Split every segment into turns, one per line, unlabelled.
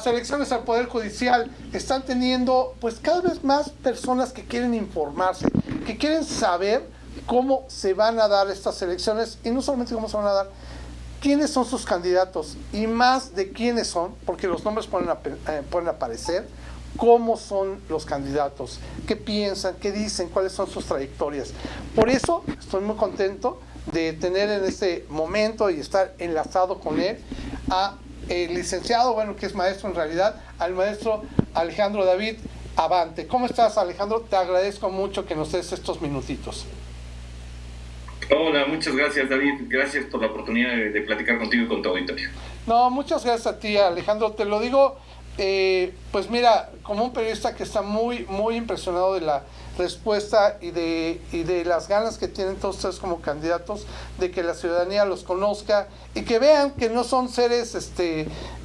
las elecciones al Poder Judicial están teniendo pues cada vez más personas que quieren informarse, que quieren saber cómo se van a dar estas elecciones y no solamente cómo se van a dar, quiénes son sus candidatos y más de quiénes son, porque los nombres pueden aparecer, cómo son los candidatos, qué piensan, qué dicen, cuáles son sus trayectorias. Por eso estoy muy contento de tener en este momento y estar enlazado con él a el licenciado, bueno, que es maestro en realidad, al maestro Alejandro David Abante. ¿Cómo estás, Alejandro? Te agradezco mucho que nos des estos minutitos.
Hola, muchas gracias, David. Gracias por la oportunidad de platicar contigo y con tu auditorio.
No, muchas gracias a ti, Alejandro. Te lo digo, pues mira, como un periodista que está muy impresionado de la respuesta y de las ganas que tienen todos ustedes como candidatos, de que la ciudadanía los conozca y que vean que no son seres,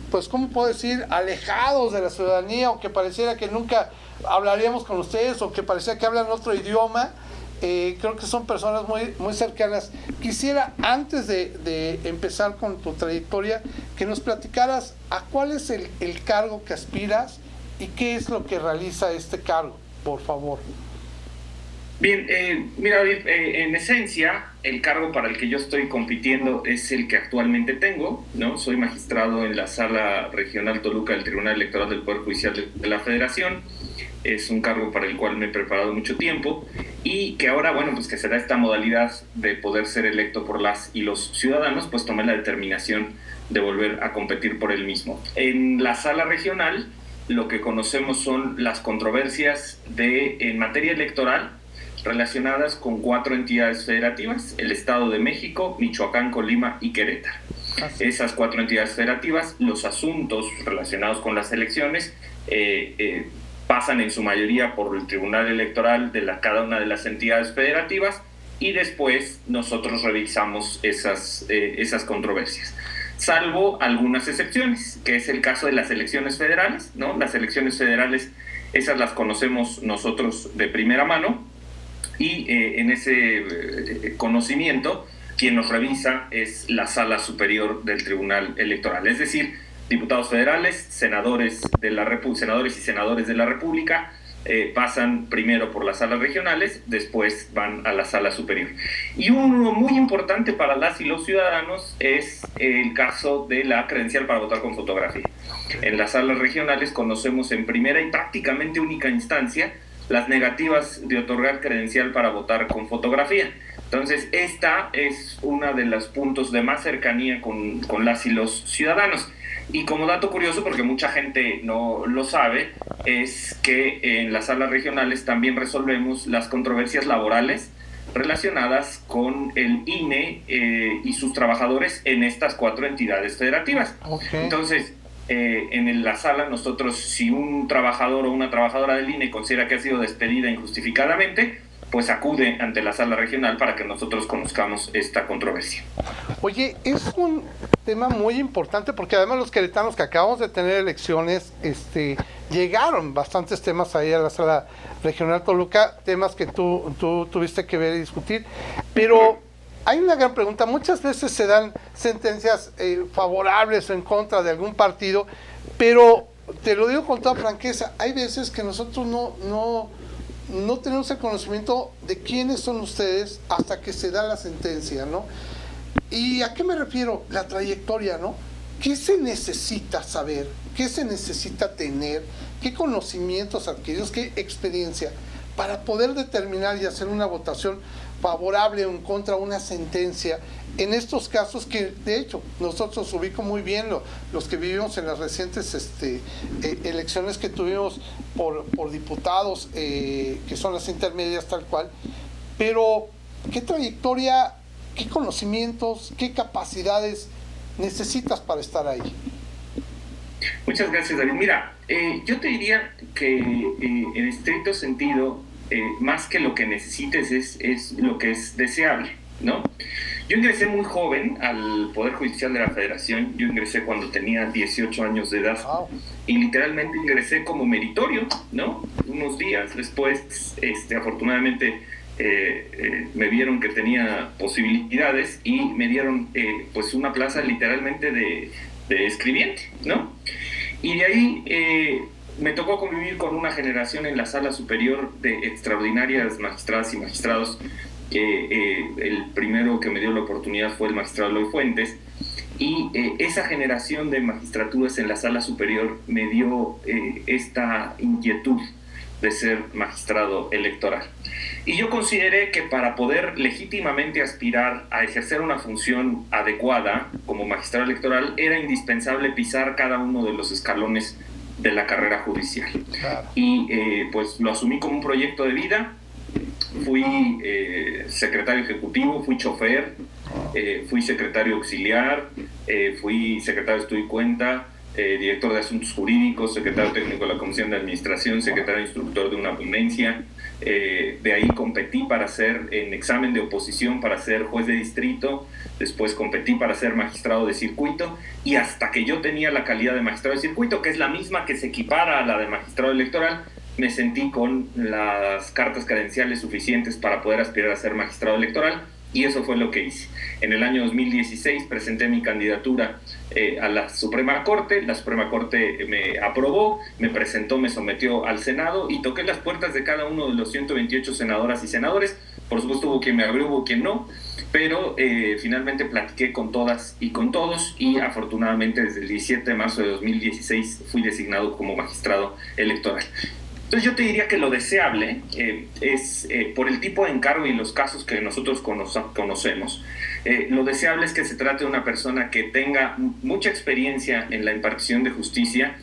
pues, ¿cómo puedo decir?, alejados de la ciudadanía, o que pareciera que nunca hablaríamos con ustedes, o que parecía que hablan otro idioma. Creo que son personas muy cercanas. Quisiera, antes de empezar con tu trayectoria, que nos platicaras a cuál es el cargo que aspiras y qué es lo que realiza este cargo, por favor.
Bien, mira, David, en esencia, el cargo para el que yo estoy compitiendo es el que actualmente tengo, ¿no? Soy magistrado en la Sala Regional Toluca del Tribunal Electoral del Poder Judicial de la Federación. Es un cargo para el cual me he preparado mucho tiempo y que ahora, bueno, pues que se da esta modalidad de poder ser electo por las y los ciudadanos, pues tomé la determinación de volver a competir por el mismo. En la Sala Regional, lo que conocemos son las controversias en materia electoral relacionadas con 4 entidades federativas: el Estado de México, Michoacán, Colima y Querétaro. Esas 4 entidades federativas, los asuntos relacionados con las elecciones pasan en su mayoría por el Tribunal Electoral de cada una de las entidades federativas y después nosotros revisamos esas controversias, salvo algunas excepciones, que es el caso de las elecciones federales, ¿no? Las elecciones federales, esas las conocemos nosotros de primera mano y en ese conocimiento quien nos revisa es la Sala Superior del Tribunal Electoral, es decir, diputados federales, senadores y senadores de la República pasan primero por las salas regionales, después van a la Sala Superior. Y uno muy importante para las y los ciudadanos es el caso de la credencial para votar con fotografía. En las salas regionales conocemos en primera y prácticamente única instancia las negativas de otorgar credencial para votar con fotografía. Entonces, esta es una de los puntos de más cercanía con las y los ciudadanos. Y como dato curioso, porque mucha gente no lo sabe, es que en las salas regionales también resolvemos las controversias laborales relacionadas con el INE y sus trabajadores en estas 4 entidades federativas. Okay. Entonces, en la sala nosotros, si un trabajador o una trabajadora del INE considera que ha sido despedida injustificadamente, pues acude ante la sala regional para que nosotros conozcamos esta controversia.
Oye, es un tema muy importante porque además los queretanos que acabamos de tener elecciones, llegaron bastantes temas ahí a la sala regional Toluca, temas que tú tuviste que ver y discutir, pero hay una gran pregunta. Muchas veces se dan sentencias favorables o en contra de algún partido, pero te lo digo con toda franqueza, hay veces que nosotros no tenemos el conocimiento de quiénes son ustedes hasta que se da la sentencia, ¿no? ¿Y a qué me refiero? La trayectoria, ¿no? ¿Qué se necesita saber? ¿Qué se necesita tener? ¿Qué conocimientos adquiridos? ¿Qué experiencia? Para poder determinar y hacer una votación favorable o en contra de una sentencia en estos casos que, de hecho, nosotros ubico muy bien los que vivimos en las recientes elecciones que tuvimos por diputados, que son las intermedias tal cual, pero ¿qué trayectoria, qué conocimientos, qué capacidades necesitas para estar ahí?
Muchas gracias, David. Mira, yo te diría que en estricto sentido, más que lo que necesites es lo que es deseable, ¿no? Yo ingresé muy joven al Poder Judicial de la Federación. Yo ingresé cuando tenía 18 años de edad. Wow. Y literalmente ingresé como meritorio, ¿no? Unos días después, afortunadamente, me vieron que tenía posibilidades y me dieron pues una plaza literalmente de escribiente, ¿no? Y de ahí me tocó convivir con una generación en la sala superior de extraordinarias magistradas y magistrados. El primero que me dio la oportunidad fue el magistrado Eloy Fuentes, y esa generación de magistraturas en la sala superior me dio esta inquietud de ser magistrado electoral. Y yo consideré que para poder legítimamente aspirar a ejercer una función adecuada como magistrado electoral era indispensable pisar cada uno de los escalones de la carrera judicial. Claro. Y pues lo asumí como un proyecto de vida. Fui secretario ejecutivo, fui chofer, fui secretario auxiliar, fui secretario de estudio y cuenta, director de asuntos jurídicos, secretario técnico de la Comisión de Administración, secretario instructor de una ponencia. De ahí competí para ser en examen de oposición para ser juez de distrito, después competí para ser magistrado de circuito, y hasta que yo tenía la calidad de magistrado de circuito, que es la misma que se equipara a la de magistrado electoral, me sentí con las cartas credenciales suficientes para poder aspirar a ser magistrado electoral, y eso fue lo que hice. En el año 2016 presenté mi candidatura a la Suprema Corte. La Suprema Corte me aprobó, me presentó, me sometió al Senado, y toqué las puertas de cada uno de los 128 senadoras y senadores. Por supuesto hubo quien me abrió, hubo quien no, pero finalmente platiqué con todas y con todos, y afortunadamente desde el 17 de marzo de 2016 fui designado como magistrado electoral. Entonces yo te diría que lo deseable es, por el tipo de encargo y los casos que nosotros conocemos, lo deseable es que se trate de una persona que tenga mucha experiencia en la impartición de justicia.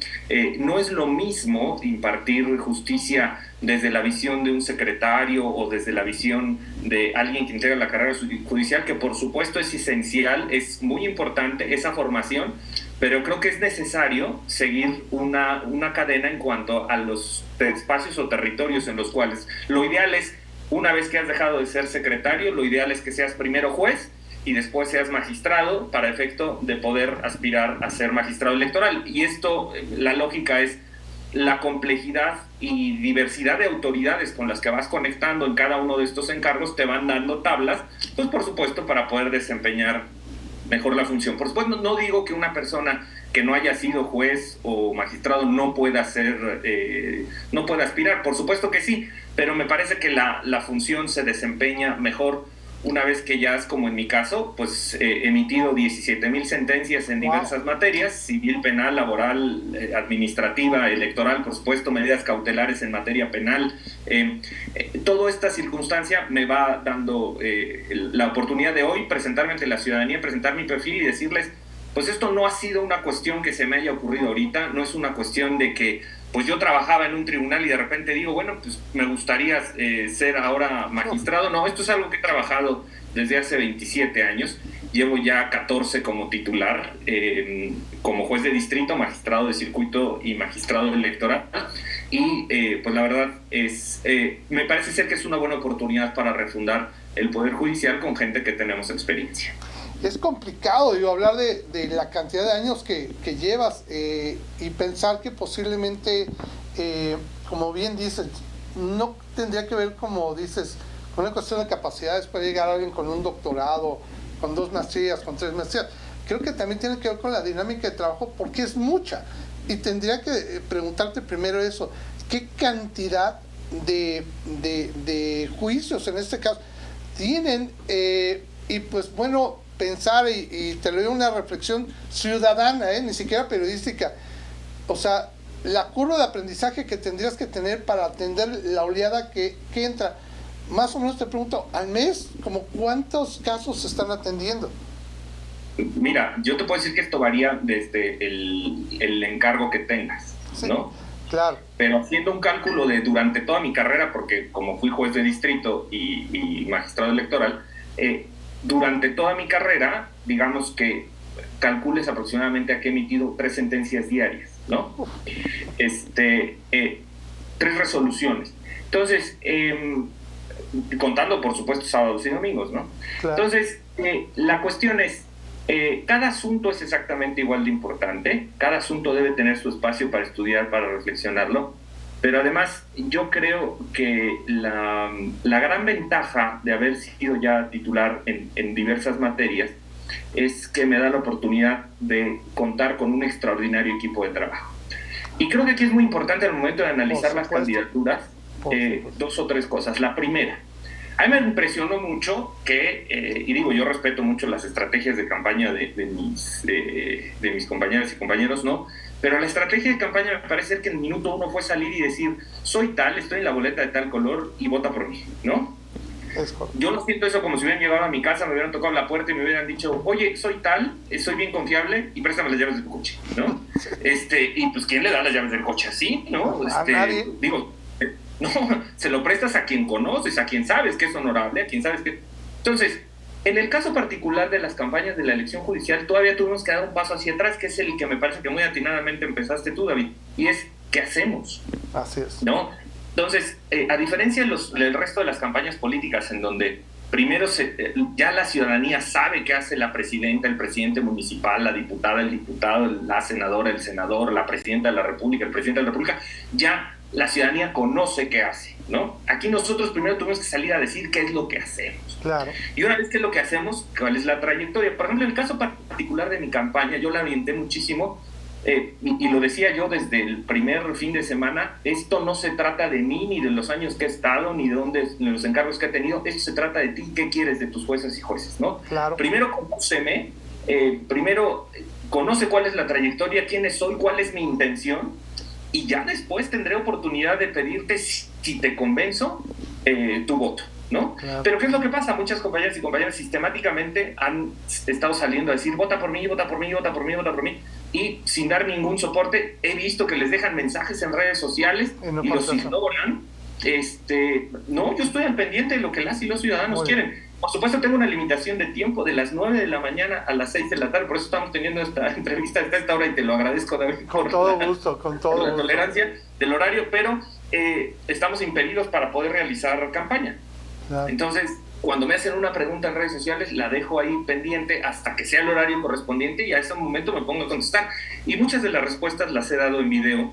No es lo mismo impartir justicia desde la visión de un secretario o desde la visión de alguien que integra la carrera judicial, que por supuesto es esencial, es muy importante esa formación, pero creo que es necesario seguir una cadena en cuanto a los espacios o territorios en los cuales lo ideal es, una vez que has dejado de ser secretario, lo ideal es que seas primero juez y después seas magistrado para efecto de poder aspirar a ser magistrado electoral. Y esto, la lógica es la complejidad y diversidad de autoridades con las que vas conectando en cada uno de estos encargos te van dando tablas, pues por supuesto para poder desempeñar mejor la función. Por supuesto, no digo que una persona que no haya sido juez o magistrado no pueda no pueda aspirar, por supuesto que sí, pero me parece que la función se desempeña mejor una vez que ya es, como en mi caso, pues emitido 17,000 sentencias en diversas materias, civil, penal, laboral, administrativa, electoral, por supuesto, medidas cautelares en materia penal. Toda esta circunstancia me va dando la oportunidad de hoy presentarme ante la ciudadanía, presentar mi perfil y decirles, pues esto no ha sido una cuestión que se me haya ocurrido ahorita, no es una cuestión de que pues yo trabajaba en un tribunal y de repente digo, bueno, pues me gustaría ser ahora magistrado. No, esto es algo que he trabajado desde hace 27 años. Llevo ya 14 como titular, como juez de distrito, magistrado de circuito y magistrado electoral. Y pues la verdad es, me parece ser que es una buena oportunidad para refundar el Poder Judicial con gente que tenemos experiencia.
Es complicado, hablar de la cantidad de años que llevas y pensar que posiblemente, como bien dices, no tendría que ver, como dices, con una cuestión de capacidades para llegar a alguien con un doctorado, con 2 maestrías, con 3 maestrías. Creo que también tiene que ver con la dinámica de trabajo, porque es mucha. Y tendría que preguntarte primero eso, ¿qué cantidad de juicios en este caso tienen? Y pues bueno, pensar, y te lo digo, una reflexión ciudadana, ni siquiera periodística. O sea, la curva de aprendizaje que tendrías que tener para atender la oleada que entra. Más o menos te pregunto, al mes, ¿como cuántos casos se están atendiendo?
Mira, yo te puedo decir que esto varía desde el encargo que tengas, ¿no?
Sí, claro.
Pero haciendo un cálculo de durante toda mi carrera, porque como fui juez de distrito y magistrado electoral, durante toda mi carrera, digamos que calcules aproximadamente a que he emitido 3 sentencias diarias, ¿no? 3 resoluciones. Entonces, contando por supuesto sábados y domingos, ¿no? Claro. Entonces, la cuestión es, cada asunto es exactamente igual de importante, cada asunto debe tener su espacio para estudiar, para reflexionarlo, pero además yo creo que la gran ventaja de haber sido ya titular en diversas materias es que me da la oportunidad de contar con un extraordinario equipo de trabajo. Y creo que aquí es muy importante al momento de analizar las candidaturas,
Por supuesto.
dos o tres cosas. La primera, a mí me impresionó mucho que, y digo, yo respeto mucho las estrategias de campaña de mis compañeras y compañeros, ¿no? Pero la estrategia de campaña me parece ser que en el minuto uno fue salir y decir, soy tal, estoy en la boleta de tal color y vota por mí, ¿no? Yo lo siento eso como si hubieran llegado a mi casa, me hubieran tocado la puerta y me hubieran dicho, oye, soy tal, soy bien confiable y préstame las llaves del coche, ¿no? Y pues, ¿quién le da las llaves del coche así, no?
A nadie.
Digo, no, se lo prestas a quien conoces, a quien sabes que es honorable, a quien sabes que... Entonces, en el caso particular de las campañas de la elección judicial, todavía tuvimos que dar un paso hacia atrás, que es el que me parece que muy atinadamente empezaste tú, David, y es, ¿qué hacemos?
Así es.
¿No? Entonces, a diferencia del resto de las campañas políticas, en donde primero ya la ciudadanía sabe qué hace la presidenta, el presidente municipal, la diputada, el diputado, la senadora, el senador, la presidenta de la República, el presidente de la República, ya la ciudadanía conoce qué hace, ¿no? Aquí nosotros primero tuvimos que salir a decir qué es lo que hacemos.
Claro.
Y una vez que es lo que hacemos, ¿cuál es la trayectoria? Por ejemplo, en el caso particular de mi campaña, yo la orienté muchísimo, y lo decía yo desde el primer fin de semana, esto no se trata de mí, ni de los años que he estado, ni de los encargos que he tenido, esto se trata de ti, qué quieres de tus jueces y jueces, ¿no?
Claro.
Primero conóceme, primero conoce cuál es la trayectoria, quién soy, cuál es mi intención, y ya después tendré oportunidad de pedirte, si te convenzo, tu voto, ¿no?
Claro.
Pero ¿qué es lo que pasa? Muchas compañeras y compañeros sistemáticamente han estado saliendo a decir, vota por mí, vota por mí, vota por mí, vota por mí, y sin dar ningún soporte. He visto que les dejan mensajes en redes sociales y los ignoran. No, yo estoy al pendiente de lo que las y los ciudadanos quieren. Por supuesto, tengo una limitación de tiempo de las 9 de la mañana a las 6 de la tarde, por eso estamos teniendo esta entrevista hasta esta hora y te lo agradezco, David.
Con todo gusto, con todo
la
gusto.
tolerancia del horario, pero estamos impedidos para poder realizar campaña. Claro. Entonces, cuando me hacen una pregunta en redes sociales, la dejo ahí pendiente hasta que sea el horario correspondiente y a ese momento me pongo a contestar. Y muchas de las respuestas las he dado en video,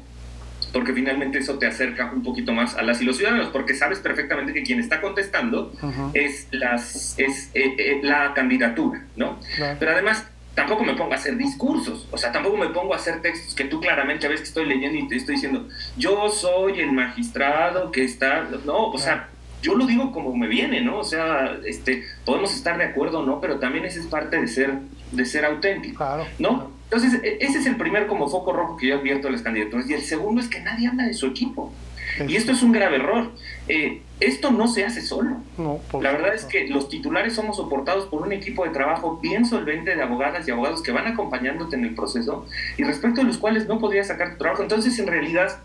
porque finalmente eso te acerca un poquito más a las y los ciudadanos, porque sabes perfectamente que quien está contestando es la candidatura, ¿no? Claro. Pero además, tampoco me pongo a hacer discursos, o sea, tampoco me pongo a hacer textos que tú claramente ves que estoy leyendo y te estoy diciendo, yo soy el magistrado que está... No, o sea, yo lo digo como me viene, ¿no? O sea, podemos estar de acuerdo o no, pero también esa es parte de ser auténtico, claro, ¿no? Claro. Entonces, ese es el primer como foco rojo que yo advierto a las candidaturas. Y el segundo es que nadie habla de su equipo. Y esto es un grave error. Esto no se hace solo. No, la verdad es que los titulares somos soportados por un equipo de trabajo bien solvente de abogadas y abogados que van acompañándote en el proceso y respecto a los cuales no podrías sacar tu trabajo. Entonces, en realidad,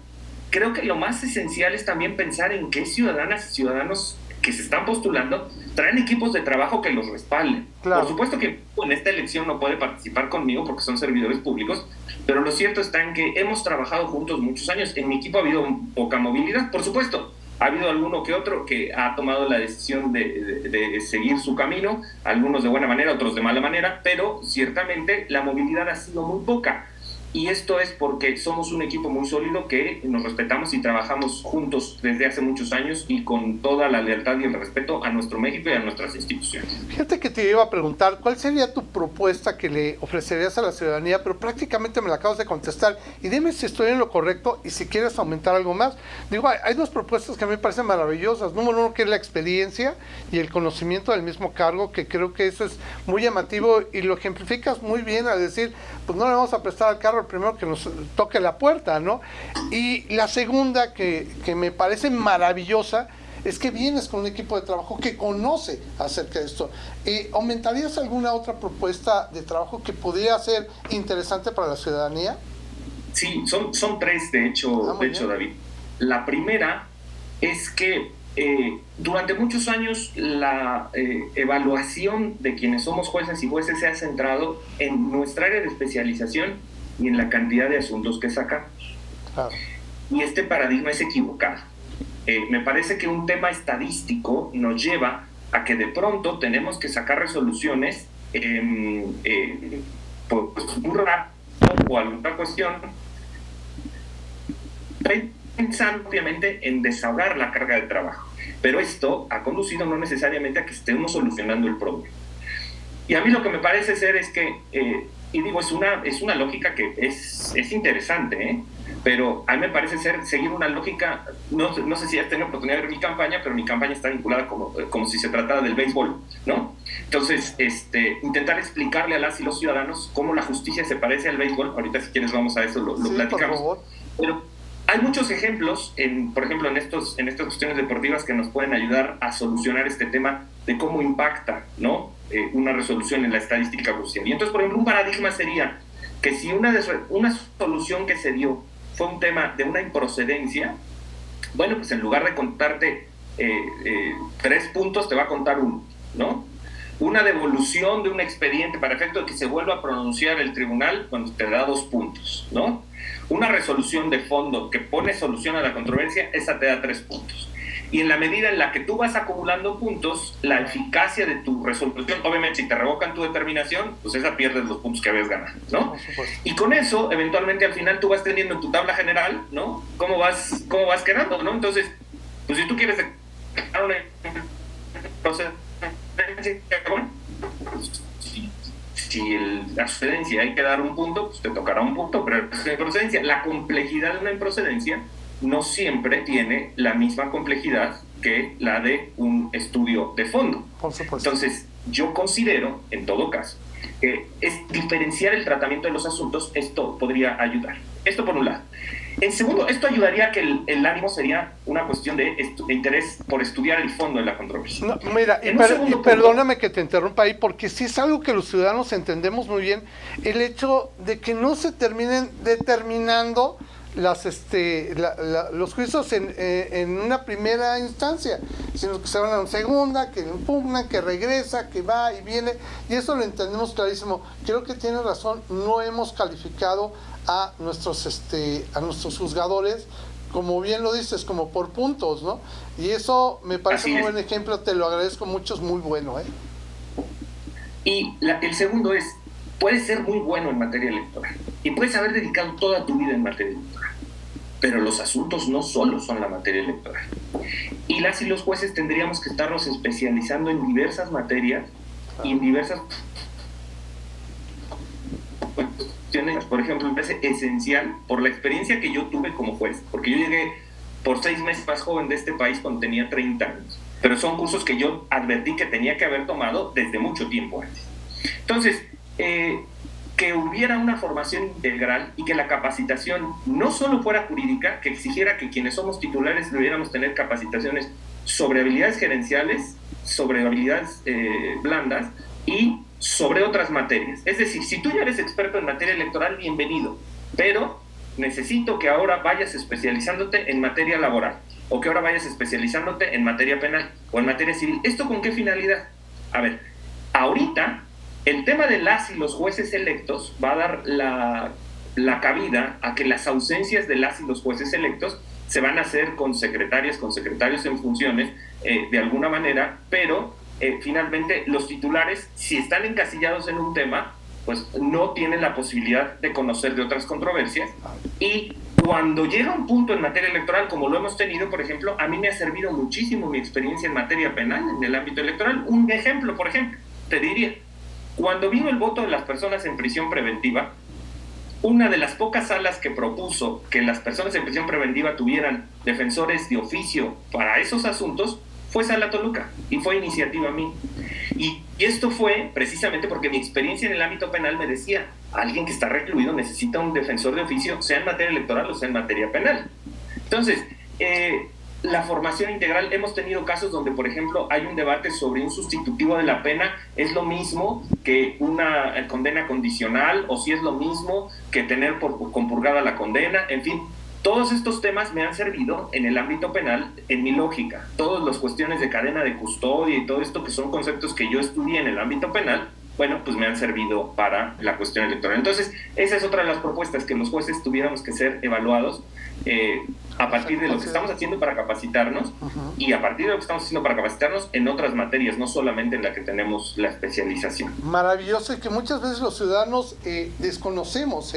creo que lo más esencial es también pensar en qué ciudadanas y ciudadanos que se están postulando traen equipos de trabajo que los respalden. Claro. Por supuesto que en esta elección no puede participar conmigo porque son servidores públicos, pero lo cierto está en que hemos trabajado juntos muchos años. En mi equipo ha habido poca movilidad, por supuesto. Ha habido alguno que otro que ha tomado la decisión de seguir su camino, algunos de buena manera, otros de mala manera, pero ciertamente la movilidad ha sido muy poca. Y esto es porque somos un equipo muy sólido que nos respetamos y trabajamos juntos desde hace muchos años y con toda la lealtad y el respeto a nuestro México y a nuestras instituciones.
Fíjate que te iba a preguntar, ¿cuál sería tu propuesta que le ofrecerías a la ciudadanía? Pero prácticamente me la acabas de contestar. Y dime si estoy en lo correcto y si quieres aumentar algo más. Digo, hay dos propuestas que a mí me parecen maravillosas. Número uno, que es la experiencia y el conocimiento del mismo cargo, que creo que eso es muy llamativo y lo ejemplificas muy bien al decir, pues no le vamos a prestar al carro el primero que nos toque la puerta, ¿no? Y la segunda que me parece maravillosa es que vienes con un equipo de trabajo que conoce acerca de esto. ¿Aumentarías alguna otra propuesta de trabajo que pudiera ser interesante para la ciudadanía?
Sí, son tres, de hecho, David. La primera es que durante muchos años la evaluación de quienes somos jueces y jueces se ha centrado en nuestra área de especialización y en la cantidad de asuntos que sacamos. Claro. Y este paradigma es equivocado. Me parece que un tema estadístico nos lleva a que de pronto tenemos que sacar resoluciones pues, muy rápido o alguna cuestión, pensando obviamente en desahogar la carga de trabajo. Pero esto ha conducido no necesariamente a que estemos solucionando el problema. Y a mí lo que me parece ser es que, y digo, es una lógica que es interesante, pero a mí me parece seguir una lógica, no sé si has tenido oportunidad de ver mi campaña, pero mi campaña está vinculada como si se tratara del béisbol, ¿no? Entonces, intentar explicarle a las y los ciudadanos cómo la justicia se parece al béisbol. Ahorita si quieres vamos a eso, lo
sí,
platicamos.
por favor.
Pero hay muchos ejemplos, por ejemplo, en estas cuestiones deportivas que nos pueden ayudar a solucionar este tema de cómo impacta, ¿no? Una resolución en la estadística crucial. Y entonces, por ejemplo, un paradigma sería que si una solución que se dio fue un tema de una improcedencia, bueno, pues en lugar de contarte 3 puntos, te va a contar 1, ¿no? Una devolución de un expediente para efecto de que se vuelva a pronunciar el tribunal, cuando te da 2 puntos, ¿no? Una resolución de fondo que pone solución a la controversia, esa te da 3 puntos. Y en la medida en la que tú vas acumulando puntos, la eficacia de tu resolución, obviamente si te revocan tu determinación, pues esa pierdes los puntos que habías ganado, ¿no? Y con eso, eventualmente al final tú vas teniendo en tu tabla general, ¿no? Cómo vas quedando, ¿no? Entonces, pues si tú quieres declarar una procedencia, bueno, si la procedencia hay que dar 1 punto, pues te tocará 1 punto, pero la procedencia, la complejidad de una improcedencia no siempre tiene la misma complejidad que la de un estudio de fondo.
Por supuesto.
Entonces, yo considero, en todo caso, que es diferenciar el tratamiento de los asuntos. Esto podría ayudar. Esto por un lado. En segundo, esto ayudaría a que el ánimo sería una cuestión de interés por estudiar el fondo de la controversia.
No, mira, y perdóname que te interrumpa ahí, porque sí es algo que los ciudadanos entendemos muy bien, el hecho de que no se terminen determinando los juicios en una primera instancia, sino que se van a una segunda, que impugnan, que regresa, que va y viene, y eso lo entendemos clarísimo. Creo que tiene razón, no hemos calificado a nuestros juzgadores, como bien lo dices, como por puntos, ¿no? Y eso me parece un buen ejemplo, te lo agradezco mucho, es muy bueno, ¿eh?
Y el segundo es, puedes ser muy bueno en materia electoral y puedes haber dedicado toda tu vida en materia electoral, pero los asuntos no solo son la materia electoral. Y las y los jueces tendríamos que estarnos especializando en diversas materias y en diversas cuestiones. Por ejemplo, me parece esencial, por la experiencia que yo tuve como juez, porque yo llegué por 6 meses más joven de este país cuando tenía 30 años, pero son cursos que yo advertí que tenía que haber tomado desde mucho tiempo antes. Entonces, que hubiera una formación integral y que la capacitación no solo fuera jurídica, que exigiera que quienes somos titulares debiéramos tener capacitaciones sobre habilidades gerenciales, sobre habilidades blandas y sobre otras materias. Es decir, si tú ya eres experto en materia electoral, bienvenido, pero necesito que ahora vayas especializándote en materia laboral, o que ahora vayas especializándote en materia penal o en materia civil. ¿Esto con qué finalidad? A ver, ahorita el tema de las y los jueces electos va a dar la cabida a que las ausencias de las y los jueces electos se van a hacer con secretarias, con secretarios en funciones, de alguna manera, pero finalmente los titulares, si están encasillados en un tema, pues no tienen la posibilidad de conocer de otras controversias. Y cuando llega un punto en materia electoral, como lo hemos tenido, por ejemplo, a mí me ha servido muchísimo mi experiencia en materia penal, en el ámbito electoral. Un ejemplo, por ejemplo, te diría, cuando vino el voto de las personas en prisión preventiva, una de las pocas salas que propuso que las personas en prisión preventiva tuvieran defensores de oficio para esos asuntos fue Sala Toluca, y fue iniciativa mía. Y esto fue precisamente porque mi experiencia en el ámbito penal me decía, alguien que está recluido necesita un defensor de oficio, sea en materia electoral o sea en materia penal. Entonces, la formación integral, hemos tenido casos donde, por ejemplo, hay un debate sobre un sustitutivo de la pena, es lo mismo que una condena condicional, o si es lo mismo que tener compurgada la condena, en fin. Todos estos temas me han servido en el ámbito penal, en mi lógica. Todas las cuestiones de cadena de custodia y todo esto, que son conceptos que yo estudié en el ámbito penal, bueno, pues me han servido para la cuestión electoral. Entonces, esa es otra de las propuestas, que los jueces tuviéramos que ser evaluados a partir de lo que estamos haciendo para capacitarnos, y a partir de lo que estamos haciendo para capacitarnos en otras materias, no solamente en la que tenemos la especialización.
Maravilloso, y que muchas veces los ciudadanos desconocemos,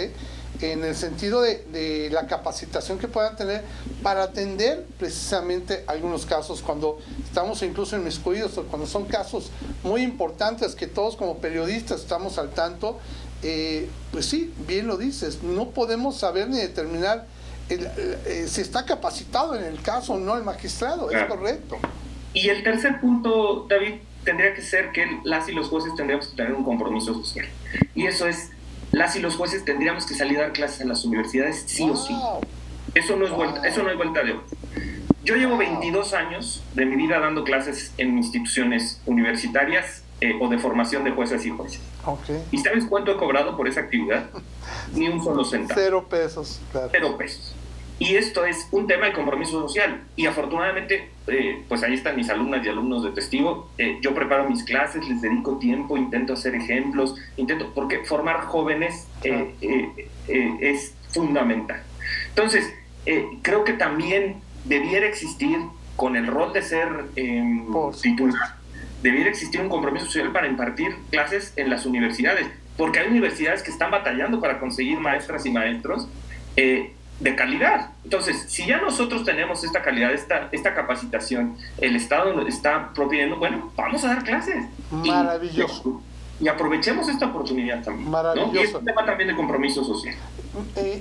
en el sentido de la capacitación que puedan tener para atender precisamente algunos casos, cuando estamos incluso inmiscuidos, o cuando son casos muy importantes que todos como periodistas estamos al tanto. Pues sí, bien lo dices, no podemos saber ni determinar si está capacitado en el caso o no el magistrado, es correcto.
Y el tercer punto, David, tendría que ser que las y los jueces tendríamos que tener un compromiso social. Y eso es, las y los jueces tendríamos que salir a dar clases en las universidades sí o sí. Eso no hay vuelta de hoja. Yo llevo 22 años de mi vida dando clases en instituciones universitarias o de formación de jueces y jueces. ¿Y sabes cuánto he cobrado por esa actividad? Ni un solo centavo.
0 pesos. Claro.
0 pesos. Y esto es un tema de compromiso social. Y afortunadamente, pues ahí están mis alumnas y alumnos de testigo. Yo preparo mis clases, les dedico tiempo, intento hacer ejemplos, porque formar jóvenes es fundamental. Entonces, creo que también debiera existir, con el rol de ser titular, debiera existir un compromiso social para impartir clases en las universidades, porque hay universidades que están batallando para conseguir maestras y maestros de calidad. Entonces, si ya nosotros tenemos esta calidad, esta capacitación, el Estado está proponiendo, bueno, vamos a dar clases.
Maravilloso.
Y aprovechemos esta oportunidad también.
Maravilloso.
¿No? Y es un tema también de compromiso social.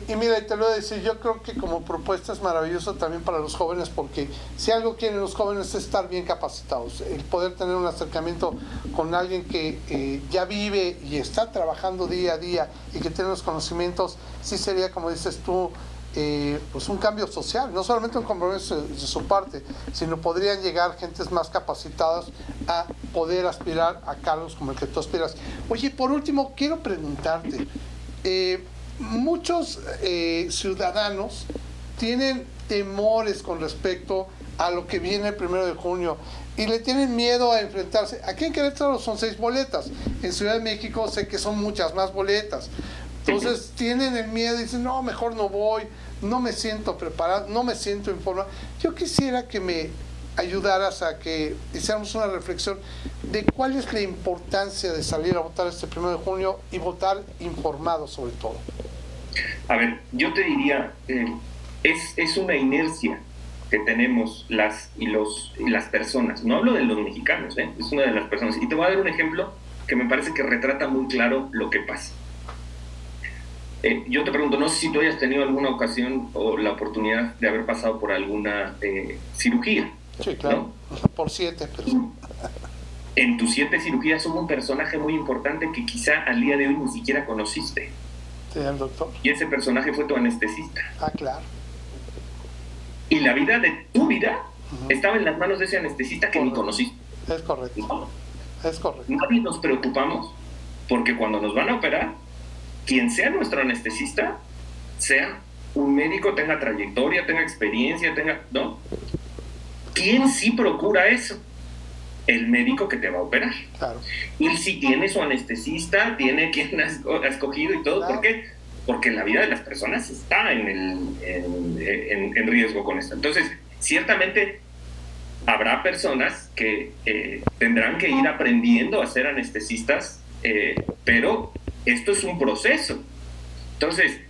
Y mira, te lo voy a decir, yo creo que como propuesta es maravilloso también para los jóvenes, porque si algo quieren los jóvenes es estar bien capacitados, el poder tener un acercamiento con alguien que ya vive y está trabajando día a día y que tiene los conocimientos, sí sería, como dices tú, pues un cambio social, no solamente un compromiso de su parte, sino podrían llegar gentes más capacitadas a poder aspirar a cargos como el que tú aspiras. Oye, por último, quiero preguntarte, muchos ciudadanos tienen temores con respecto a lo que viene el 1 de junio y le tienen miedo a enfrentarse. Aquí en Querétaro son 6 boletas, en Ciudad de México sé que son muchas más boletas. Entonces tienen el miedo y dicen, no, mejor no voy, no me siento preparado, no me siento informado. Yo quisiera que me ayudaras a que hiciéramos una reflexión de cuál es la importancia de salir a votar este 1 de junio y votar informado sobre todo.
A ver, yo te diría, es una inercia que tenemos las personas. No hablo de los mexicanos, es una de las personas. Y te voy a dar un ejemplo que me parece que retrata muy claro lo que pasa. Yo te pregunto, no sé si tú hayas tenido alguna ocasión o la oportunidad de haber pasado por alguna cirugía.
Sí, claro, ¿no? Por 7. Pero...
En tus 7 cirugías hubo un personaje muy importante que quizá al día de hoy ni siquiera conociste.
Sí, el doctor.
Y ese personaje fue tu anestesista.
Ah, claro.
Y la vida de tu vida estaba en las manos de ese anestesista que ni conociste.
Es correcto.
¿No?
Es correcto.
Nadie nos preocupamos porque cuando nos van a operar, quien sea nuestro anestesista, sea un médico, tenga trayectoria, tenga experiencia, ¿no? ¿Quién sí procura eso? El médico que te va a operar.
Claro.
Y si tiene su anestesista, tiene quien ha escogido y todo. Claro. ¿Por qué? Porque la vida de las personas está en riesgo con esto. Entonces, ciertamente habrá personas que tendrán que ir aprendiendo a ser anestesistas, pero esto es un proceso. Entonces,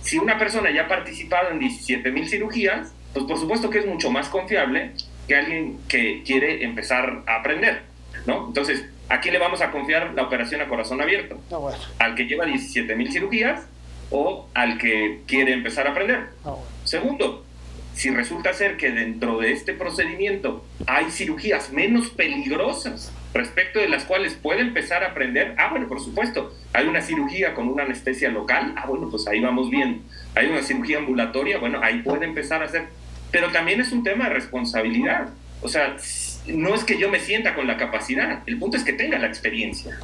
si una persona ya ha participado en 17,000 cirugías, pues por supuesto que es mucho más confiable que alguien que quiere empezar a aprender, ¿no? Entonces, ¿a quién le vamos a confiar la operación a corazón abierto?
No, bueno.
¿Al que lleva 17,000 cirugías o al que quiere empezar a aprender?
No, bueno.
Segundo, si resulta ser que dentro de este procedimiento hay cirugías menos peligrosas respecto de las cuales puede empezar a aprender, bueno, por supuesto, hay una cirugía con una anestesia local, bueno, pues ahí vamos bien. Hay una cirugía ambulatoria, bueno, ahí puede empezar a hacer. Pero también es un tema de responsabilidad. O sea, no es que yo me sienta con la capacidad, el punto es que tenga la experiencia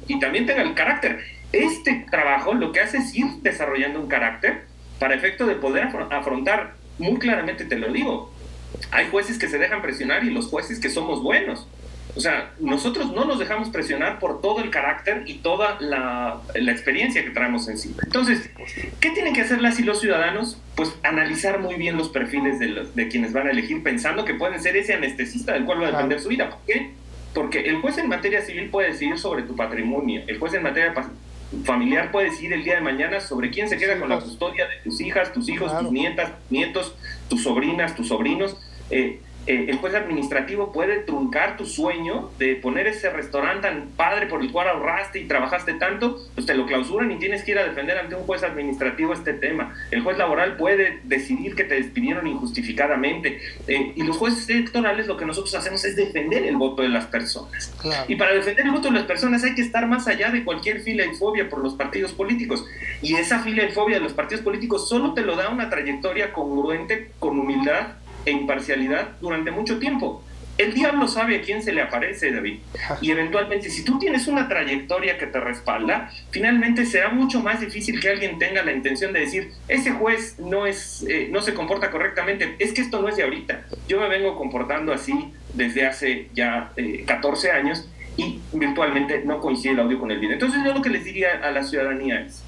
y también tenga el carácter. Este trabajo lo que hace es ir desarrollando un carácter para efecto de poder afrontar, muy claramente te lo digo, hay jueces que se dejan presionar y los jueces que somos buenos. O sea, nosotros no nos dejamos presionar por todo el carácter y toda la experiencia que traemos encima. Entonces, ¿qué tienen que hacer las y los ciudadanos? Pues analizar muy bien los perfiles de quienes van a elegir, pensando que pueden ser ese anestesista del cual va a depender su vida. ¿Por qué? Porque el juez en materia civil puede decidir sobre tu patrimonio, el juez en materia familiar puede decidir el día de mañana sobre quién se queda con la custodia de tus hijas, tus hijos, tus nietas, nietos, tus sobrinas, tus sobrinos. El juez administrativo puede truncar tu sueño de poner ese restaurante tan padre por el cual ahorraste y trabajaste tanto, pues te lo clausuran y tienes que ir a defender ante un juez administrativo este tema. El juez laboral puede decidir que te despidieron injustificadamente. Y los jueces electorales, lo que nosotros hacemos es defender el voto de las personas.
Claro.
Y para defender el voto de las personas hay que estar más allá de cualquier filia y fobia por los partidos políticos. Y esa filia y fobia de los partidos políticos solo te lo da una trayectoria congruente con humildad e imparcialidad durante mucho tiempo. El diablo sabe a quién se le aparece, David, y eventualmente si tú tienes una trayectoria que te respalda, finalmente será mucho más difícil que alguien tenga la intención de decir, ese juez no se comporta correctamente, es que esto no es de ahorita, yo me vengo comportando así desde hace ya 14 años y virtualmente no coincide el audio con el video. Entonces yo lo que les diría a la ciudadanía es,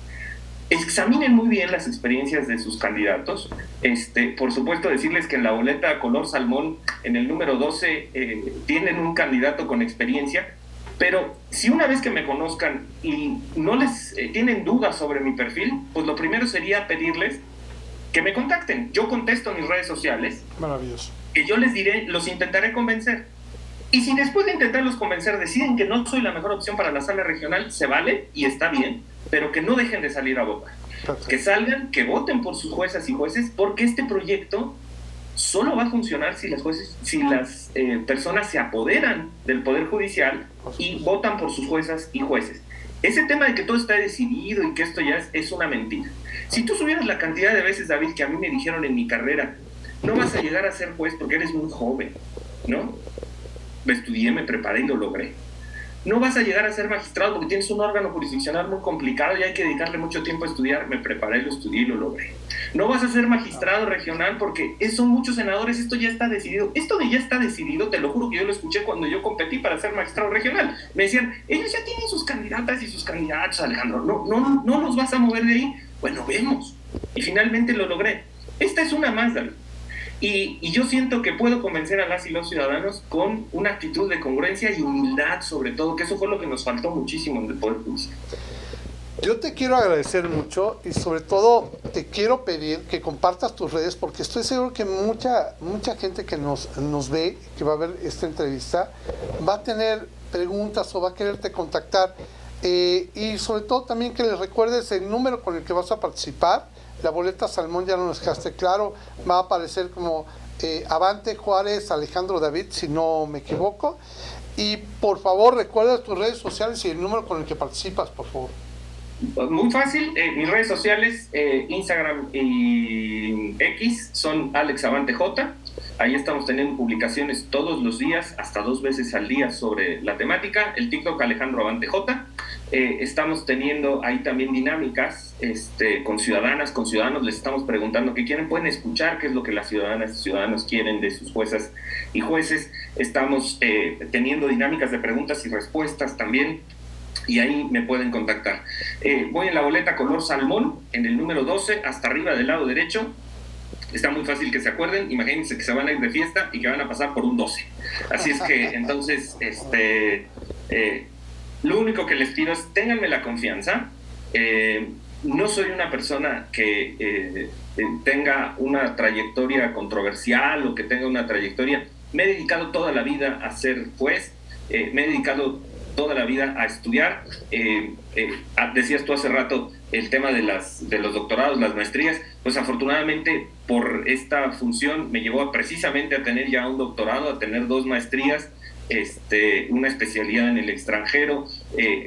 examinen muy bien las experiencias de sus candidatos. Por supuesto, decirles que en la boleta color salmón, en el número 12, tienen un candidato con experiencia, pero si una vez que me conozcan y no les tienen dudas sobre mi perfil, pues lo primero sería pedirles que me contacten. Yo contesto en mis redes sociales.
Maravilloso.
Que yo les diré, los intentaré convencer. Y si después de intentarlos convencer deciden que no soy la mejor opción para la sala regional, se vale y está bien, pero que no dejen de salir a votar. Perfecto. Que salgan, que voten por sus juezas y jueces, porque este proyecto solo va a funcionar si las personas se apoderan del Poder Judicial y votan por sus juezas y jueces. Ese tema de que todo está decidido y que esto ya es una mentira. Si tú subieras la cantidad de veces, David, que a mí me dijeron en mi carrera, no vas a llegar a ser juez porque eres muy joven, ¿no? Estudié, me preparé y lo logré. No vas a llegar a ser magistrado porque tienes un órgano jurisdiccional muy complicado y hay que dedicarle mucho tiempo a estudiar. Me preparé, lo estudié y lo logré. No vas a ser magistrado regional porque son muchos senadores, esto ya está decidido. Esto de ya está decidido, te lo juro que yo lo escuché cuando yo competí para ser magistrado regional. Me decían, ellos ya tienen sus candidatas y sus candidatos, Alejandro, no los vas a mover de ahí. Bueno, vemos. Y finalmente lo logré. Esta es una más, David. Y yo siento que puedo convencer a las y los ciudadanos con una actitud de congruencia y humildad, sobre todo, que eso fue lo que nos faltó muchísimo en el Poder Judicial.
Yo te quiero agradecer mucho y sobre todo te quiero pedir que compartas tus redes porque estoy seguro que mucha gente que nos ve, que va a ver esta entrevista, va a tener preguntas o va a quererte contactar. Y sobre todo también que les recuerdes el número con el que vas a participar. La boleta Salmón ya no nos dejaste claro, va a aparecer como Avante Juárez Alejandro David, si no me equivoco. Y por favor recuerda tus redes sociales y el número con el que participas, por favor.
Muy fácil, mis redes sociales, Instagram y X son AlexAvanteJ. Ahí estamos teniendo publicaciones todos los días, hasta 2 veces al día sobre la temática. El TikTok Alejandro Avante J. Estamos teniendo ahí también dinámicas con ciudadanas, con ciudadanos. Les estamos preguntando qué quieren, pueden escuchar qué es lo que las ciudadanas y ciudadanos quieren de sus juezas y jueces. Estamos teniendo dinámicas de preguntas y respuestas también. Y ahí me pueden contactar. Voy en la boleta color salmón, en el número 12, hasta arriba del lado derecho. Está muy fácil que se acuerden. Imagínense que se van a ir de fiesta y que van a pasar por un 12. Así es que, entonces, lo único que les pido es, ténganme la confianza. No soy una persona que tenga una trayectoria controversial o que tenga una trayectoria. Me he dedicado toda la vida a ser juez. Me he dedicado toda la vida a estudiar. Decías tú hace rato el tema de los doctorados, las maestrías. Pues afortunadamente por esta función me llevó precisamente a tener ya un doctorado, a tener 2 maestrías, una especialidad en el extranjero.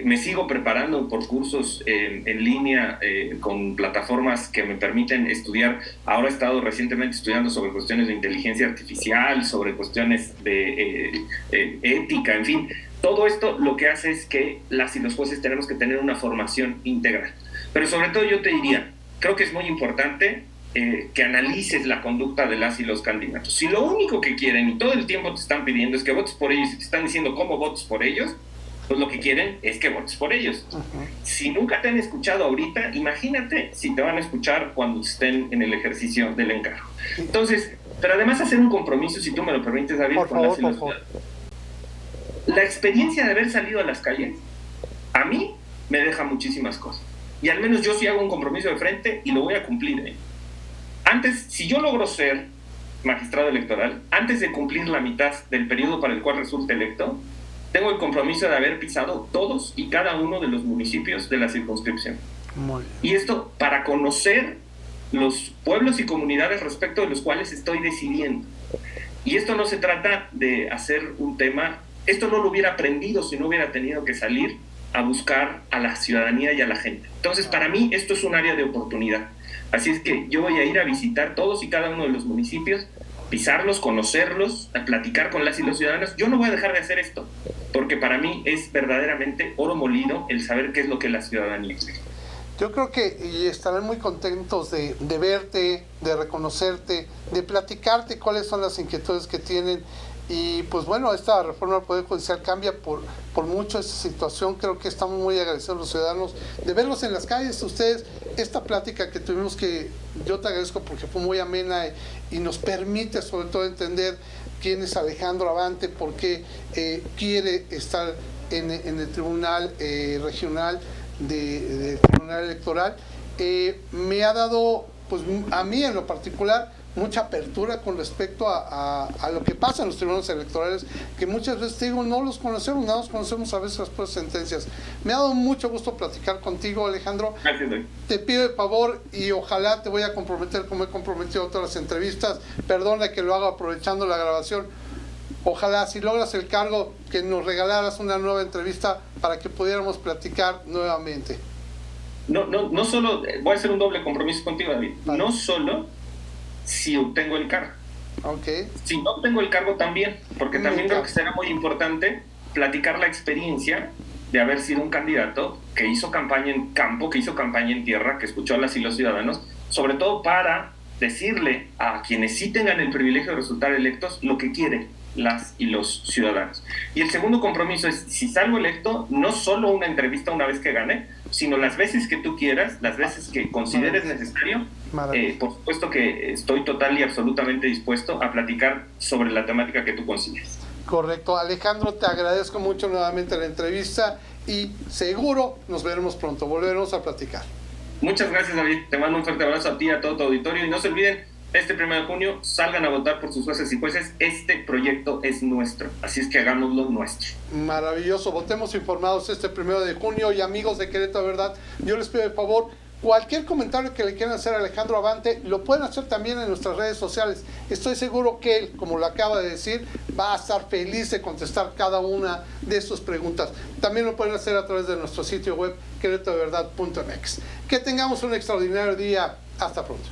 Me sigo preparando por cursos en línea con plataformas que me permiten estudiar. Ahora he estado recientemente estudiando sobre cuestiones de inteligencia artificial, sobre cuestiones de ética, en fin. Todo esto lo que hace es que las y los jueces tenemos que tener una formación integral. Pero sobre todo yo te diría, creo que es muy importante que analices la conducta de las y los candidatos. Si lo único que quieren y todo el tiempo te están pidiendo es que votes por ellos y te están diciendo cómo votes por ellos, pues lo que quieren es que votes por ellos. Si nunca te han escuchado ahorita, imagínate si te van a escuchar cuando estén en el ejercicio del encargo. Entonces, pero además hacer un compromiso, si tú me lo permites, David,
por
con
favor,
las y los ciudadanos. La experiencia de haber salido a las calles, a mí me deja muchísimas cosas. Y al menos yo sí hago un compromiso de frente y lo voy a cumplir. Antes, si yo logro ser magistrado electoral, antes de cumplir la mitad del periodo para el cual resulte electo, tengo el compromiso de haber pisado todos y cada uno de los municipios de la circunscripción.
Muy bien.
Y esto para conocer los pueblos y comunidades respecto de los cuales estoy decidiendo. Y esto no se trata de hacer un tema, esto no lo hubiera aprendido si no hubiera tenido que salir a buscar a la ciudadanía y a la gente. Entonces, para mí, esto es un área de oportunidad. Así es que yo voy a ir a visitar todos y cada uno de los municipios, pisarlos, conocerlos, a platicar con las y los ciudadanos. Yo no voy a dejar de hacer esto, porque para mí es verdaderamente oro molido el saber qué es lo que la ciudadanía quiere.
Yo creo que y estarán muy contentos de verte, de reconocerte, de platicarte cuáles son las inquietudes que tienen. Y pues bueno, esta reforma del Poder Judicial cambia por mucho esta situación. Creo que estamos muy agradecidos los ciudadanos de verlos en las calles. Ustedes, esta plática que tuvimos, que yo te agradezco porque fue muy amena y nos permite sobre todo entender quién es Alejandro Abante, por qué quiere estar en el Tribunal Regional del Tribunal Electoral. Me ha dado, pues a mí en lo particular, mucha apertura con respecto a lo que pasa en los tribunales electorales, que muchas veces te digo, no los conocemos, nada más conocemos a veces las propias sentencias. Me ha dado mucho gusto platicar contigo, Alejandro.
Gracias.
Te pido el favor y ojalá te voy a comprometer como he comprometido a otras entrevistas. Perdona que lo haga aprovechando la grabación. Ojalá, si logras el cargo, que nos regalaras una nueva entrevista para que pudiéramos platicar nuevamente.
No solo, voy a hacer un doble compromiso contigo, David.
Vale.
No solo si obtengo el cargo.
Okay.
Si no obtengo el cargo también, porque también creo que será muy importante platicar la experiencia de haber sido un candidato que hizo campaña en campo, que hizo campaña en tierra, que escuchó a las y los ciudadanos, sobre todo para decirle a quienes sí tengan el privilegio de resultar electos lo que quieren las y los ciudadanos. Y el segundo compromiso es, si salgo electo, no solo una entrevista una vez que gane, sino las veces que tú quieras, las veces que consideres necesario. Por supuesto que estoy total y absolutamente dispuesto a platicar sobre la temática que tú consideres.
Correcto. Alejandro, te agradezco mucho nuevamente la entrevista y seguro nos veremos pronto, volveremos a platicar.
Muchas gracias, David. Te mando un fuerte abrazo a ti y a todo tu auditorio. Y no se olviden, este 1 de junio salgan a votar por sus jueces y jueces. Este proyecto es nuestro, así es que hagámoslo nuestro.
Maravilloso, votemos informados este 1 de junio. Y amigos de Querétaro Verdad, yo les pido de favor, cualquier comentario que le quieran hacer a Alejandro Abante, lo pueden hacer también en nuestras redes sociales. Estoy seguro que él, como lo acaba de decir, va a estar feliz de contestar cada una de sus preguntas. También lo pueden hacer a través de nuestro sitio web, queretaverdad.mx. Que tengamos un extraordinario día. Hasta pronto.